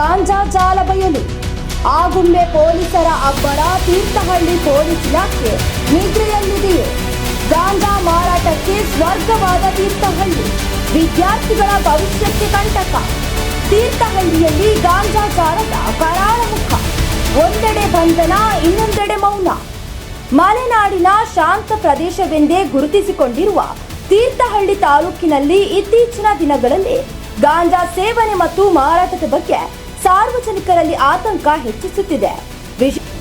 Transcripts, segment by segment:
ಗಾಂಜಾ ಜಾಲ ಬಯಲು. ಆಗುಂಬೆ ಪೊಲೀಸರ ಅಬ್ಬರ, ತೀರ್ಥಹಳ್ಳಿ ಪೊಲೀಸ್ ಇಲಾಖೆ ನಿದ್ರೆಯಲ್ಲಿದೆಯೇ? ಗಾಂಜಾ ಮಾರಾಟಕ್ಕೆ ಸ್ವರ್ಗವಾದ ತೀರ್ಥಹಳ್ಳಿ, ವಿದ್ಯಾರ್ಥಿಗಳ ಭವಿಷ್ಯಕ್ಕೆ ಕಂಟಕ. ತೀರ್ಥಹಳ್ಳಿಯಲ್ಲಿ ಗಾಂಜಾ ಜಾಲದ ಕರಾಳ ಮುಖ. ಒಂದೆಡೆ ಬಂಧನ, ಇನ್ನೊಂದೆಡೆ ಮೌನ. ಮಲೆನಾಡಿನ ಶಾಂತ ಪ್ರದೇಶವೆಂದೇ ಗುರುತಿಸಿಕೊಂಡಿರುವ ತೀರ್ಥಹಳ್ಳಿ ತಾಲೂಕಿನಲ್ಲಿ ಇತ್ತೀಚಿನ ದಿನಗಳಲ್ಲಿ ಗಾಂಜಾ ಸೇವನೆ ಮತ್ತು ಮಾರಾಟದ ಬಗ್ಗೆ ಸಾರ್ವಜನಿಕರಲ್ಲಿ ಆತಂಕ ಹೆಚ್ಚಿಸುತ್ತಿದೆ.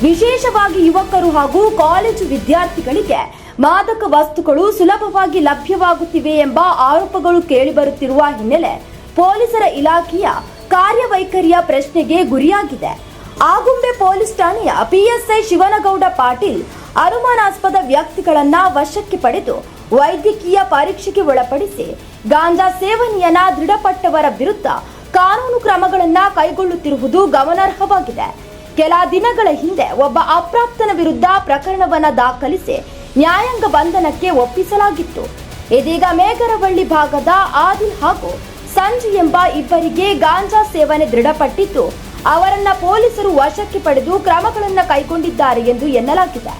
ವಿಶೇಷವಾಗಿ ಯುವಕರು ಹಾಗೂ ಕಾಲೇಜು ವಿದ್ಯಾರ್ಥಿಗಳಿಗೆ ಮಾದಕ ವಸ್ತುಗಳು ಸುಲಭವಾಗಿ ಲಭ್ಯವಾಗುತ್ತಿವೆ ಎಂಬ ಆರೋಪಗಳು ಕೇಳಿಬರುತ್ತಿರುವ ಹಿನ್ನೆಲೆ ಪೊಲೀಸರ ಇಲಾಖೆಯ ಕಾರ್ಯವೈಖರಿಯ ಪ್ರಶ್ನೆಗೆ ಗುರಿಯಾಗಿದೆ. ಆಗುಂಬೆ ಪೊಲೀಸ್ ಠಾಣೆಯ ಪಿಎಸ್ಐ ಶಿವನಗೌಡ ಪಾಟೀಲ್ ಅನುಮಾನಾಸ್ಪದ ವ್ಯಕ್ತಿಗಳನ್ನ ವಶಕ್ಕೆ ಪಡೆದು ವೈದ್ಯಕೀಯ ಪರೀಕ್ಷೆಗೆ ಒಳಪಡಿಸಿ ಗಾಂಜಾ ಸೇವನೆಯನ್ನ ದೃಢಪಟ್ಟವರ ವಿರುದ್ಧ ಕಾನೂನು ಕ್ರಮಗಳನ್ನ ಕೈಗೊಳ್ಳುತ್ತಿರುವುದು ಗಮನಾರ್ಹವಾಗಿದೆ. ಕೆಲ ದಿನಗಳ ಹಿಂದೆ ಒಬ್ಬ ಅಪ್ರಾಪ್ತನ ವಿರುದ್ಧ ಪ್ರಕರಣವನ್ನ ದಾಖಲಿಸಿ ನ್ಯಾಯಾಂಗ ಬಂಧನಕ್ಕೆ ಒಪ್ಪಿಸಲಾಗಿತ್ತು. ಇದೀಗ ಮೇಗರವಳ್ಳಿ ಭಾಗದ ಆದಿಲ್ ಹಾಗೂ ಸಂಜು ಎಂಬ ಇಬ್ಬರಿಗೆ ಗಾಂಜಾ ಸೇವನೆ ದೃಢಪಟ್ಟಿದ್ದು ಅವರನ್ನ ಪೊಲೀಸರು ವಶಕ್ಕೆ ಪಡೆದು ಕ್ರಮಗಳನ್ನು ಕೈಗೊಂಡಿದ್ದಾರೆ ಎಂದು ಎನ್ನಲಾಗಿದೆ.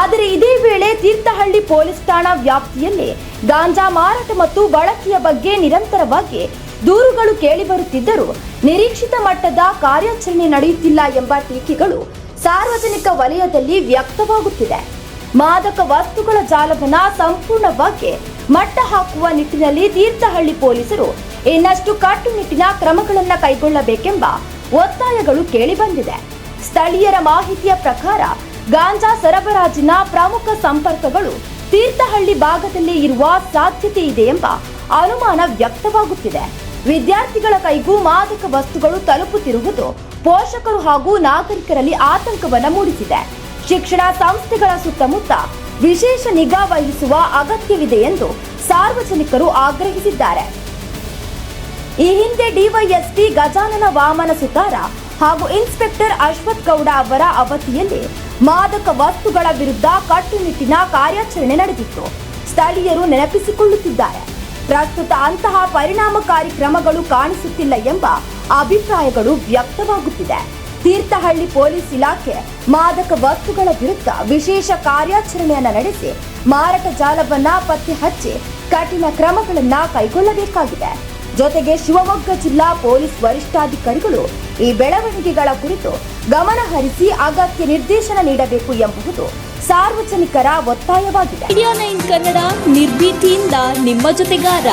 ಆದರೆ ಇದೇ ವೇಳೆ ತೀರ್ಥಹಳ್ಳಿ ಪೊಲೀಸ್ ಠಾಣಾ ವ್ಯಾಪ್ತಿಯಲ್ಲಿ ಗಾಂಜಾ ಮಾರಾಟ ಮತ್ತು ಬಳಕೆಯ ಬಗ್ಗೆ ನಿರಂತರವಾಗಿ ದೂರುಗಳು ಕೇಳಿಬರುತ್ತಿದ್ದರೂ ನಿರೀಕ್ಷಿತ ಮಟ್ಟದ ಕಾರ್ಯಾಚರಣೆ ನಡೆಯುತ್ತಿಲ್ಲ ಎಂಬ ಟೀಕೆಗಳು ಸಾರ್ವಜನಿಕ ವಲಯದಲ್ಲಿ ವ್ಯಕ್ತವಾಗುತ್ತಿದೆ. ಮಾದಕ ವಸ್ತುಗಳ ಜಾಲವನ್ನ ಸಂಪೂರ್ಣವಾಗಿ ಮಟ್ಟ ಹಾಕುವ ನಿಟ್ಟಿನಲ್ಲಿ ತೀರ್ಥಹಳ್ಳಿ ಪೊಲೀಸರು ಇನ್ನಷ್ಟು ಕಟ್ಟುನಿಟ್ಟಿನ ಕ್ರಮಗಳನ್ನು ಕೈಗೊಳ್ಳಬೇಕೆಂಬ ಒತ್ತಾಯಗಳು ಕೇಳಿಬಂದಿದೆ. ಸ್ಥಳೀಯರ ಮಾಹಿತಿಯ ಪ್ರಕಾರ ಗಾಂಜಾ ಸರಬರಾಜಿನ ಪ್ರಮುಖ ಸಂಪರ್ಕಗಳು ತೀರ್ಥಹಳ್ಳಿ ಭಾಗದಲ್ಲಿ ಇರುವ ಸಾಧ್ಯತೆ ಇದೆ ಎಂಬ ಅನುಮಾನ ವ್ಯಕ್ತವಾಗುತ್ತಿದೆ. ವಿದ್ಯಾರ್ಥಿಗಳ ಕೈಗೂ ಮಾದಕ ವಸ್ತುಗಳು ತಲುಪುತ್ತಿರುವುದು ಪೋಷಕರು ಹಾಗೂ ನಾಗರಿಕರಲ್ಲಿ ಆತಂಕವನ್ನು ಮೂಡಿಸಿದೆ. ಶಿಕ್ಷಣ ಸಂಸ್ಥೆಗಳ ಸುತ್ತಮುತ್ತ ವಿಶೇಷ ನಿಗಾ ವಹಿಸುವ ಅಗತ್ಯವಿದೆ ಎಂದು ಸಾರ್ವಜನಿಕರು ಆಗ್ರಹಿಸಿದ್ದಾರೆ. ಈ ಹಿಂದೆ ಡಿವೈಎಸ್ಪಿ ಗಜಾನನ ವಾಮನ ಸುತಾರ ಹಾಗೂ ಇನ್ಸ್ಪೆಕ್ಟರ್ ಅಶ್ವಥ್ ಗೌಡ ಅವರ ಅವಧಿಯಲ್ಲಿ ಮಾದಕ ವಸ್ತುಗಳ ವಿರುದ್ಧ ಕಟ್ಟುನಿಟ್ಟಿನ ಕಾರ್ಯಾಚರಣೆ ನಡೆದಿತ್ತು. ಸ್ಥಳೀಯರು ನೆನಪಿಸಿಕೊಳ್ಳುತ್ತಿದ್ದಾರೆ. ಪ್ರಸ್ತುತ ಅಂತಹ ಪರಿಣಾಮಕಾರಿ ಕ್ರಮಗಳು ಕಾಣಿಸುತ್ತಿಲ್ಲ ಎಂಬ ಅಭಿಪ್ರಾಯಗಳು ವ್ಯಕ್ತವಾಗುತ್ತಿದೆ. ತೀರ್ಥಹಳ್ಳಿ ಪೊಲೀಸ್ ಇಲಾಖೆ ಮಾದಕ ವಸ್ತುಗಳ ವಿರುದ್ಧ ವಿಶೇಷ ಕಾರ್ಯಾಚರಣೆಯನ್ನು ನಡೆಸಿ ಮಾರಾಟ ಜಾಲವನ್ನ ಪತ್ತೆ ಹಚ್ಚಿ ಕಠಿಣ ಕ್ರಮಗಳನ್ನು ಕೈಗೊಳ್ಳಬೇಕಾಗಿದೆ. ಜೊತೆಗೆ ಶಿವಮೊಗ್ಗ ಜಿಲ್ಲಾ ಪೊಲೀಸ್ ವರಿಷ್ಠಾಧಿಕಾರಿಗಳು ಈ ಬೆಳವಣಿಗೆಗಳ ಕುರಿತು ಗಮನ ಹರಿಸಿ ಅಗತ್ಯ ನಿರ್ದೇಶನ ನೀಡಬೇಕು ಎಂಬುದು ಸಾರ್ವಜನಿಕರ ಒತ್ತಾಯವಾಗಿದೆ. ಇಂಡಿಯಾ 9 ಕನ್ನಡ ನಿರ್ಭೀತಿಯಿಂದ ನಿಮ್ಮ ಜೊತೆಗಾರ.